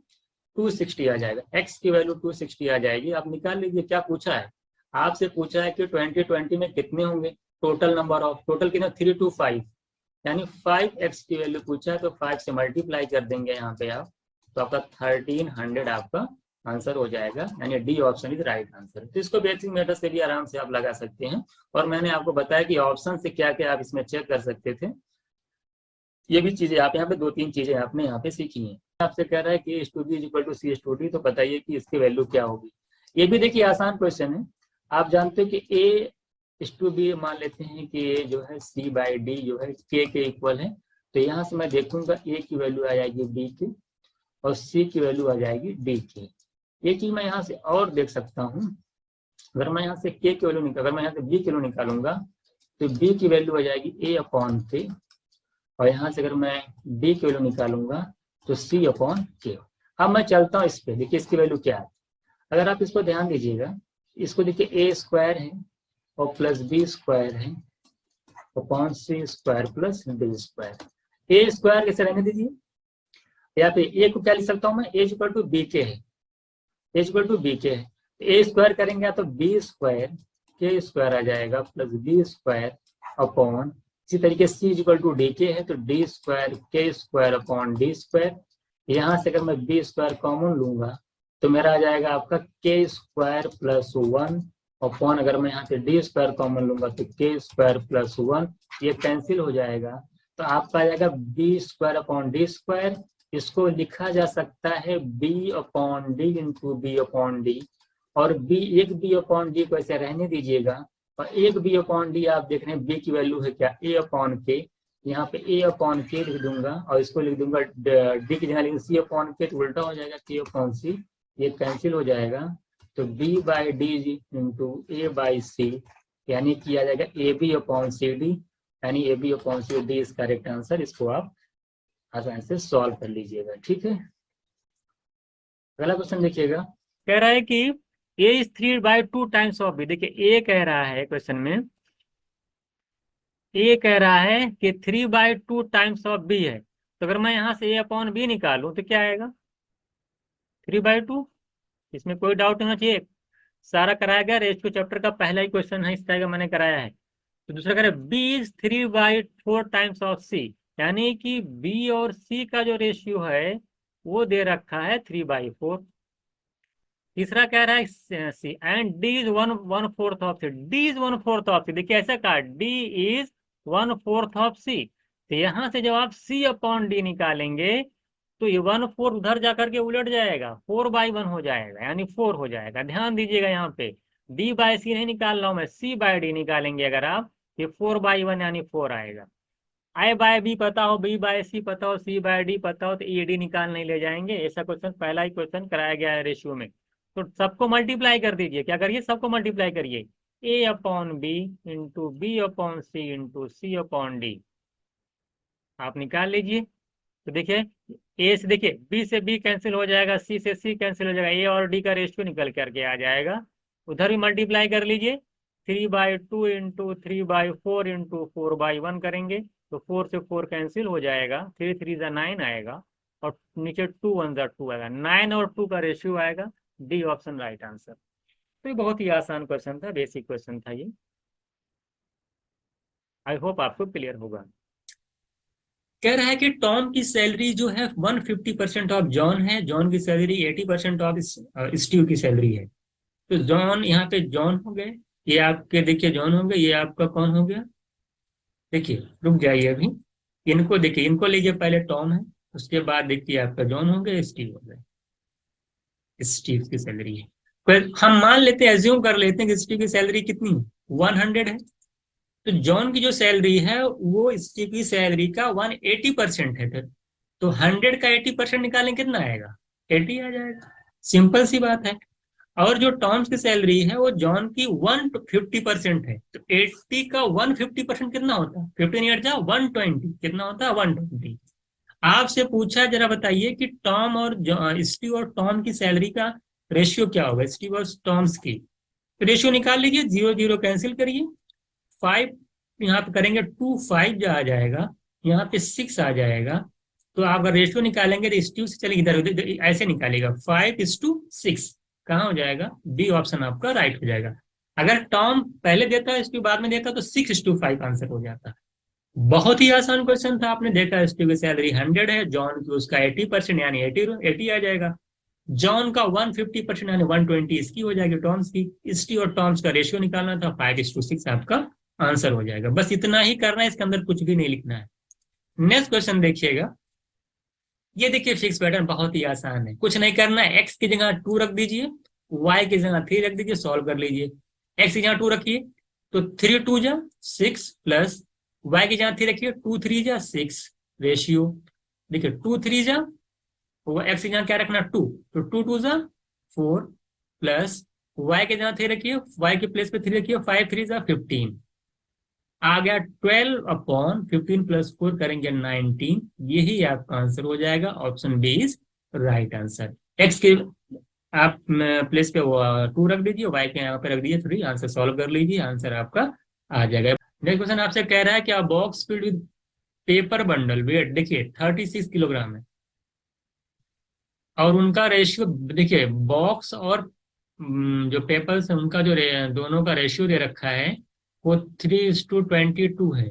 [SPEAKER 1] 260 आ जाएगा, x की वैल्यू 260 आ जाएगी। आप निकाल लीजिए क्या पूछा है, आपसे पूछा है कि 2020 में कितने होंगे, टोटल नंबर ऑफ, टोटल कितना 325, यानी 5x की वैल्यू पूछा है, तो 5 से मल्टीप्लाई कर देंगे यहाँ पे आप, तो आपका 1300 आपका आंसर हो जाएगा, यानी D option is right answer. तो इसको बेसिक मेथड से भी आराम से आप लगा सकते हैं, और मैंने आपको बताया कि ऑप्शन से क्या क्या आप इसमें चेक कर सकते थे। ये भी चीजें आप यहाँ पे 2-3 चीजें आपने यहाँ पे सीखी हैं। आपसे कह रहा है कि A/B = C/D, तो बताइए कि इसकी वैल्यू क्या होगी। ये भी देखिए आसान क्वेश्चन है। आप जानते हो कि A/B मान लेते हैं कि A जो है C/D जो है K के इक्वल है, तो यहाँ से मैं देखूंगा A की वैल्यू आ जाएगी B की,
[SPEAKER 2] और सी की वैल्यू आ जाएगी डी की। ये चीज मैं यहाँ से और देख सकता हूँ, अगर मैं यहाँ से के की वैल्यू निकाल, अगर मैं यहाँ से बी की वैल्यू निकालूंगा तो बी की वैल्यू आ जाएगी ए अपॉन थ्री, और यहाँ से अगर मैं डी की वैल्यू निकालूंगा तो सी अपॉन के। अब मैं चलता हूँ इस पे, देखिए इसकी वैल्यू क्या है। अगर आप इसको ध्यान दीजिएगा, इसको देखिए ए स्क्वायर है और प्लस बी स्क्वायर है अपॉन सी स्क्वायर प्लस डी स्क्वायर। ए स्क्वायर कैसे रहने दीजिए, यहाँ पे ए को क्या लिख सकता हूँ मैं, ए इक्वल टू बी के है, ए इक्वल टू बी के है। ए स्क्वायर करेंगे तो बी स्क्वायर के स्क्वायर आ जाएगा प्लस बी स्क्वायर अपॉन, इसी तरीके सी इक्वल टू डी के है तो डी स्क्वायर के स्क्वायर अपॉन डी स्क्वायर। यहाँ से अगर मैं बी स्क्वायर कॉमन लूंगा तो मेरा आ जाएगा आपका के स्क्वायर प्लस वन अपॉन, अगर मैं यहाँ से डी स्क्वायर कॉमन लूंगा तो के स्क्वायर प्लस वन, ये कैंसिल हो जाएगा तो आपका आ जाएगा b square upon d square. इसको लिखा जा सकता है b upon d into B upon d, और बी एक बी अपॉन डी को ऐसे रहने दीजिएगा, और एक बी अपॉन डी आप देख रहे हैं बी की वैल्यू है क्या, ए अपॉन के, यहाँ पे ए अपॉन के लिख दूंगा और इसको लिख दूंगा डी की जगह लिख सी अपॉन के, तो उल्टा हो जाएगा के अपॉन सी, ये कैंसिल हो जाएगा तो B by D into A by C, यानी कि आ जाएगा A B upon C D, यानी A B upon C D is correct answer. इसको आप आसानी से सॉल्व कर लीजिएगा, ठीक है। अगला क्वेश्चन देखिएगा,
[SPEAKER 1] कह रहा है कि a is 3/2 times of b। देखिए a कह रहा है क्वेश्चन में, a कह रहा है कि 3/2 टाइम्स ऑफ b है, तो अगर मैं यहाँ से a अपॉन b निकालूं तो क्या आएगा, 3/2। इसमें कोई डाउट नहीं होना चाहिए, सारा कराया गया, रेशियो चैप्टर का पहला ही क्वेश्चन है इस तरह का मैंने कराया है। तो दूसरा कह रहा है b is 3/4 times of c, यानी कि b और c का जो रेशियो है वो दे रखा है 3/4। तीसरा कह रहा है C and D is 1/4 of C, D is 1/4 of C. देखिए ऐसा कहा डी इज 1/4 ऑफ सी, तो यहां से जब आप सी अपॉन डी निकालेंगे तो ये 1/4 उधर जाकर के उलट जाएगा, 4/1 हो जाएगा, यानी 4 हो जाएगा। ध्यान दीजिएगा यहाँ पे डी बाय सी नहीं निकाल रहा हूं मैं, सी बाय डी निकालेंगे अगर आप, ये 4/1 यानी 4 आएगा। आई बाय बी पता हो, बी बाय सी पता हो, सी बाय डी पता हो, तो ए डी निकाल नहीं ले जाएंगे। ऐसा क्वेश्चन पहला ही क्वेश्चन कराया गया है रेशियो में। तो सबको मल्टीप्लाई कर दीजिए, क्या करिए, सबको मल्टीप्लाई करिए, A upon B into B upon C into C upon D, आप निकाल लीजिए। तो देखिए ए से, देखिए बी से बी कैंसिल हो जाएगा, सी से सी कैंसिल हो जाएगा, ए और डी का रेशियो निकल करके आ जाएगा। उधर भी मल्टीप्लाई कर लीजिए, 3/2 इंटू 3/4 इंटू 4/1 करेंगे तो 4 से 4 कैंसिल हो जाएगा, 3 3 9 आएगा, और नीचे 2 1 2 आएगा, 9 और 2 का रेशियो आएगा। D option right answer. तो ये बहुत ही आसान क्वेश्चन था, बेसिक क्वेश्चन था ये, आई होप आपको क्लियर होगा। कह रहा है कि टॉम की सैलरी जो है 150% ऑफ जॉन है, जॉन की सैलरी 80% ऑफ स्टीव की सैलरी है। तो जॉन, यहाँ पे जॉन हो गए, ये आपके देखिए जॉन हो गए, ये आपका कौन हो गया, देखिए रुक जाइए अभी, इनको देखिए, इनको लीजिए, पहले टॉम है, उसके बाद देखिए आपका जॉन हो गया, स्टीव हो गए, स्टीव की सैलरी है। फिर हम मान लेते हैं, एज्यूम कर लेते हैं कि स्टीव की सैलरी कितनी, 100 है। तो जॉन की जो सैलरी है वो स्टीव की सैलरी का 180% है, तो 100 का 80% निकालें कितना आएगा, 80 आ जाएगा, सिंपल सी बात है। और जो टॉम्स की सैलरी है वो जॉन की 150% है, तो 80 का 150% कितना होता है, 15 8 जा 120, कितना होता है 120। आपसे पूछा, जरा बताइए कि टॉम और स्टीव और टॉम की सैलरी का रेशियो क्या होगा, स्टीव और टॉम्स की, तो रेशियो निकाल लीजिए, 0 0 कैंसिल करिए, 5 यहाँ पे करेंगे 2 5 जो आ जाएगा, यहाँ पे 6 आ जाएगा। तो आप अगर रेशियो निकालेंगे तो स्टीव से चलिए इधर ऐसे निकालेगा, 5:6, कहाँ हो जाएगा, बी ऑप्शन आपका राइट हो जाएगा। अगर टॉम पहले देता है स्टीव बाद में देता तो 6:5 आंसर हो जाता। बहुत ही आसान क्वेश्चन था, आपने देखा स्टीव की सैलरी 100 है, जॉन की उसका 80% यानी 80 आ जाएगा, जॉन का 150% यानी 120 इसकी हो जाएगी, टॉम्स की। स्टीव और टॉम्स का रेशियो निकालना था, 5:6 आपका आंसर हो जाएगा। बस इतना ही करना है, इसके अंदर कुछ भी नहीं लिखना है। नेक्स्ट क्वेश्चन देखिएगा, ये देखिए फिक्स पैटर्न बहुत ही आसान है, कुछ नहीं करना है, एक्स की जगह 2 रख दीजिए, वाई की जगह 3 रख दीजिए, सॉल्व कर लीजिए। एक्स की जगह 2 रखिए तो 3 2 जा 6 प्लस वाई की जगह 3 रखिए, 2 3 जा 6, रेशियो देखिए 2 3 जा
[SPEAKER 2] वो एक्स की जगह क्या रखना 2, तो 2 2 4 प्लस वाई के जगह 3 रखिए, वाई के प्लेस पे 3 रखिए, 5 3 15 आ गया 12/15 प्लस 4 करेंगे 19, यही आपका आंसर हो जाएगा। Option B is right answer. X के आप प्लेस पे 2 रख दीजिए, वाई के यहाँ पे रख दीजिए 3, आंसर सॉल्व कर लीजिए, आंसर आपका आ जाएगा। नेक्स्ट क्वेश्चन आपसे कह रहा है कि box filled with paper bundle weight देखिए 36 किलोग्राम है, और उनका रेशियो देखिए बॉक्स और जो पेपर्स है उनका जो दोनों का रेशियो दे रखा है वो 3:22 है।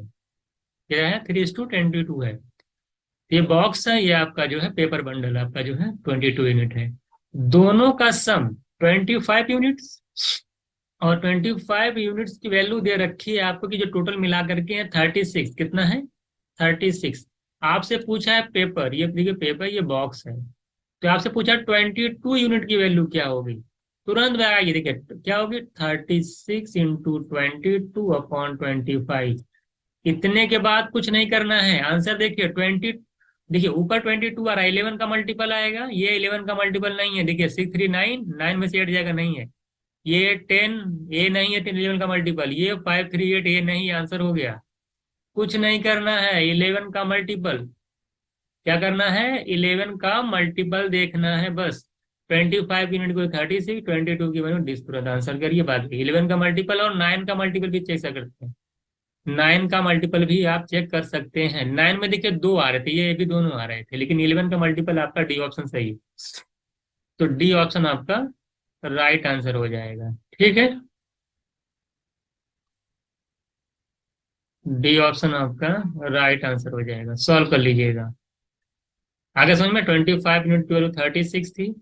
[SPEAKER 2] क्या है? 3:22 है। ये बॉक्स है, ये आपका जो है पेपर बंडल आपका जो है 22 यूनिट है। दोनों का सम 25 यूनिट्स, और 25 यूनिट्स की वैल्यू दे रखी है आपको कि जो टोटल मिला करके है 36, कितना है 36। आपसे पूछा है पेपर, ये देखिए पेपर, ये बॉक्स है, तो आपसे पूछा 22 यूनिट की वैल्यू क्या होगी, तुरंत लगाइए। देखिए क्या होगी 36 × 22/25। इतने के बाद कुछ नहीं करना है, आंसर देखिए 20, देखिए ऊपर 22 आ रहा है, 11 का मल्टीपल आएगा, ये 11 का मल्टीपल नहीं है, देखिए 6 3 9, 9 में से 8 जाएगा, नहीं है। ये 10, ये नहीं है 10 11 का मल्टीपल, ये 5 3 8, ये नहीं, आंसर हो गया। कुछ नहीं करना है, 11 का मल्टीपल क्या करना है, 11 का मल्टीपल देखना है बस। 25 यूनिट को 36, 22 की वैल्यू 10, तुरंत आंसर करिए। बात 11 का मल्टीपल और 9 का मल्टीपल भी चेक करते हैं, 9 का मल्टीपल भी आप चेक कर सकते हैं। 9 में देखिए 2 आ रहे थे, ये भी दोनों आ रहे थे, लेकिन 11 का मल्टीपल आपका डी ऑप्शन सही है, तो डी ऑप्शन आपका राइट आंसर हो जाएगा। ठीक है, डी ऑप्शन आपका राइट आंसर हो जाएगा, सॉल्व कर लीजिएगा। आगे समझ में, 25 यूनिट की वैल्यू 36 थी,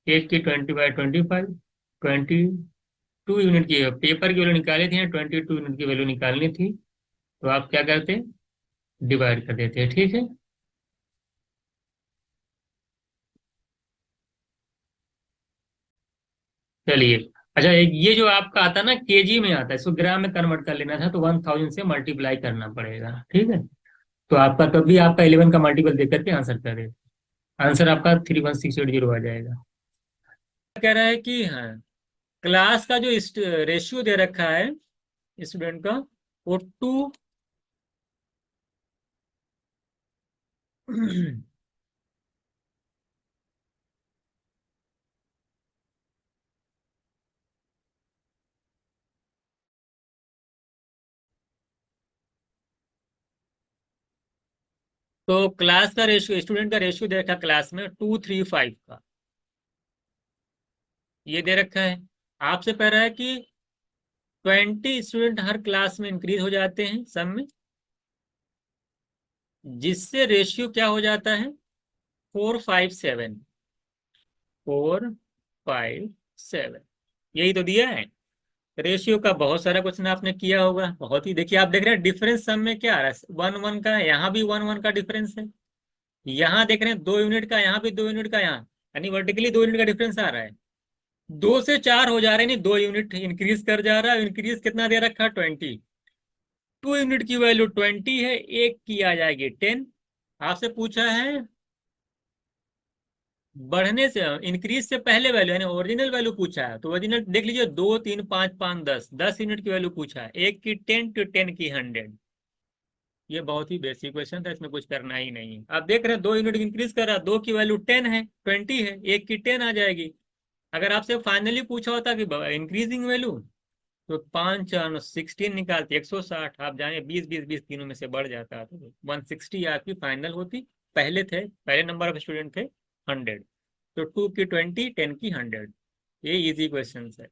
[SPEAKER 2] एक की 20/25, 22 यूनिट की पेपर की वैल्यू निकाली थी, 22 यूनिट की वैल्यू निकालनी थी, तो आप क्या करते, डिवाइड कर देते हैं। ठीक है, चलिए। अच्छा, एक ये जो आपका आता ना केजी में आता है, इसको ग्राम में कन्वर्ट कर लेना था, तो 1000 से मल्टीप्लाई करना पड़ेगा। ठीक है, तो आपका कभी आपका 11 का मल्टीपल देख करके आंसर कर दे, आंसर आपका 31680 आ जाएगा। कह रहा है कि हाँ, क्लास का जो रेशियो दे रखा है स्टूडेंट का, वो 2 तो क्लास का रेशियो, स्टूडेंट का रेशियो दे रखा क्लास में 2:3:5 का, ये दे रखा है। आपसे कह रहा है कि 20 स्टूडेंट हर क्लास में इंक्रीज हो जाते हैं सब में, जिससे रेशियो क्या हो जाता है 4:5:7, 4:5:7, यही तो दिया है। रेशियो का बहुत सारा क्वेश्चन आपने किया होगा, बहुत ही। देखिए आप देख रहे हैं डिफरेंस सब में क्या आ रहा है, 1 1 का, यहाँ भी 1 1 का डिफरेंस है, यहाँ देख रहे हैं 2 यूनिट का, यहाँ भी 2 यूनिट का, यहाँ यानी वर्टिकली 2 यूनिट का डिफरेंस आ रहा है। 2 से 4 हो जा रहे हैं, नहीं 2 यूनिट इंक्रीज कर जा रहा है, इंक्रीज कितना दे रखा है 20, 2 यूनिट की वैल्यू 20 है, एक की आ जाएगी 10। आपसे पूछा है बढ़ने से, इंक्रीज से पहले वैल्यू यानी ओरिजिनल वैल्यू पूछा है, तो ओरिजिनल देख लीजिए 2 3 5 5 10 यूनिट की वैल्यू पूछा है, एक की 10 to 10 की 100। ये बहुत ही बेसिक क्वेश्चन था, इसमें कुछ करना ही नहीं है। आप देख रहे हैं 2 यूनिट इंक्रीज कर रहा है, 2 की वैल्यू 10 है, 20 है, एक की 10 आ जाएगी। अगर आपसे फाइनली पूछा होता कि इंक्रीजिंग वैल्यू, तो 5 4 16 निकालते 160, आप जाने 20 20 20 तीनों में से बढ़ जाता, तो 160 आपकी फाइनल होती। पहले थे, पहले नंबर ऑफ स्टूडेंट थे 100, तो 2 की 20, 10 की 100। ये इजी क्वेश्चन है।